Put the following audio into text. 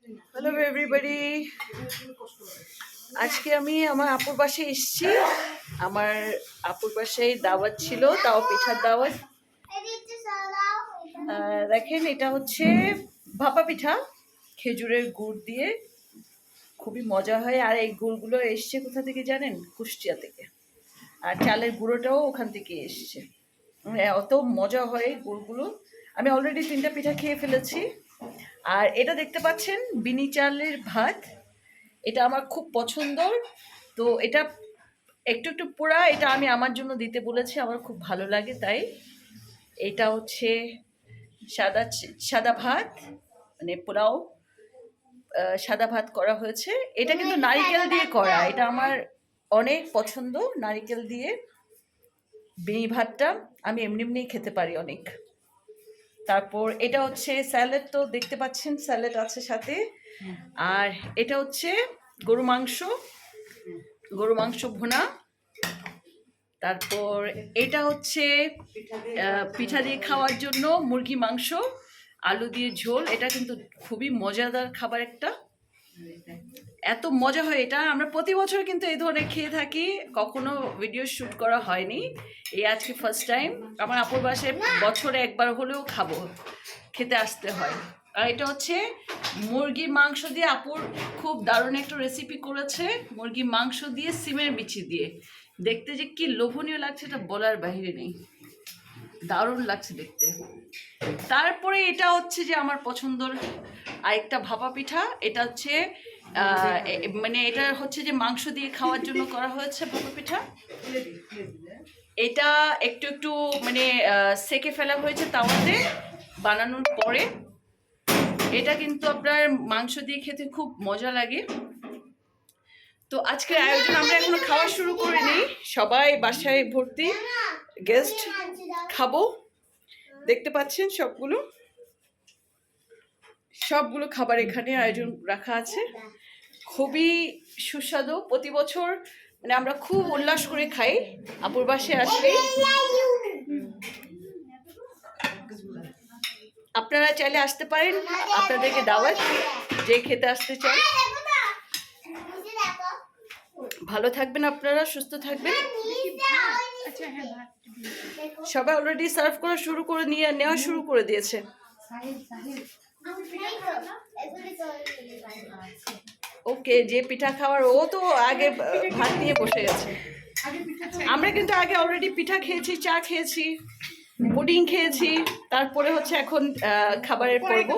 Hello everybody, আজকে আমি আমার আপুর বাসায় এসেছি। আমার আপুর বাসায় দাওয়াত ছিল, তাও পিঠার দাওয়াত। দেখেন, এটা হচ্ছে ভাপা পিঠা, খেজুরের গুড় দিয়ে, খুবই মজা হয়। আর এই গুড়গুলো এসছে কোথা থেকে জানেন? কুষ্টিয়া থেকে। আর চালের গুঁড়োটাও ওখান থেকে এসছে। অত মজা হয় গুড়গুলো। আমি অলরেডি 3টা পিঠা খেয়ে ফেলেছি। আর এটা দেখতে পাচ্ছেন বিনি চালের ভাত, এটা আমার খুব পছন্দর। তো এটা একটু একটু পোড়া, এটা আমি আমার জন্য দিতে বলেছি, আমার খুব ভালো লাগে তাই। এটা হচ্ছে সাদা সাদা ভাত, মানে পোলাও, সাদা ভাত করা হয়েছে। এটা কিন্তু নারিকেল দিয়ে করা, এটা আমার অনেক পছন্দ। নারিকেল দিয়ে বিনি ভাতটা আমি এমনি এমনিই খেতে পারি অনেক। তারপর এটা হচ্ছে স্যালাড, তো দেখতে পাচ্ছেন স্যালাড আছে সাথে। আর এটা হচ্ছে গরু মাংস ভুনা। তারপর এটা হচ্ছে পিঠা দিয়ে খাওয়ার জন্য মুরগি মাংস, আলু দিয়ে ঝোল। এটা কিন্তু খুবই মজাদার খাবার একটা, এত মজা হয় এটা। আমরা প্রতি বছর কিন্তু এই ধরনের খেয়ে থাকি, কখনো ভিডিও শ্যুট করা হয়নি, এই আজকে ফার্স্ট টাইম। আমার আপুর বাসায় বছরে একবার হলেও খেতে আসতে হয়। আর এটা হচ্ছে মুরগির মাংস দিয়ে, আপুর খুব দারুণ একটা রেসিপি করেছে, মুরগির মাংস দিয়ে সিমের বিচি দিয়ে। দেখতে যে কি লোভনীয় লাগছে এটা বলার বাইরে নেই, দারুণ লাগছে দেখতে। তারপরে এটা হচ্ছে যে আমার পছন্দর আরেকটা ভাপা পিঠা। এটা হচ্ছে মানে এটা হচ্ছে যে মাংস দিয়ে খাওয়ার জন্য করা হয়েছে ভাপা পিঠা। এটা একটু একটু মানে সেকে ফেলা হয়েছে তাওয়াতে বানানোর পরে। এটা কিন্তু আপনার মাংস দিয়ে খেতে খুব মজা লাগে। তো আজকের আয়োজন আমরা এখনো খাওয়া শুরু করিনি, সবাই বাসায় ভর্তি গেস্ট, খাবো। দেখতে পাচ্ছেন সবগুলো খাবার এখানে আয়োজন রাখা আছে, খুবই সুস্বাদু। প্রতি বছর মানে আমরা খুব উল্লাস করে খাই আপুর বাসায় আসলে। আপনারা চাইলে আসতে পারেন, আপনাদেরকে দাওয়াত, যে খেতে আসতে চান। ভালো থাকবেন আপনারা, সুস্থ থাকবেন। সবাই অলরেডি সার্ভ করা শুরু করে নেওয়া শুরু করে দিয়েছে। ওকে, যে পিঠা খাওয়ার ও তো আগে ভাত নিয়ে বসে গেছে। আমরা কিন্তু আগে অলরেডি পিঠা খেয়েছি, চা খেয়েছি, পুডিং খেয়েছি, তারপরে হচ্ছে এখন খাবারের পর্ব।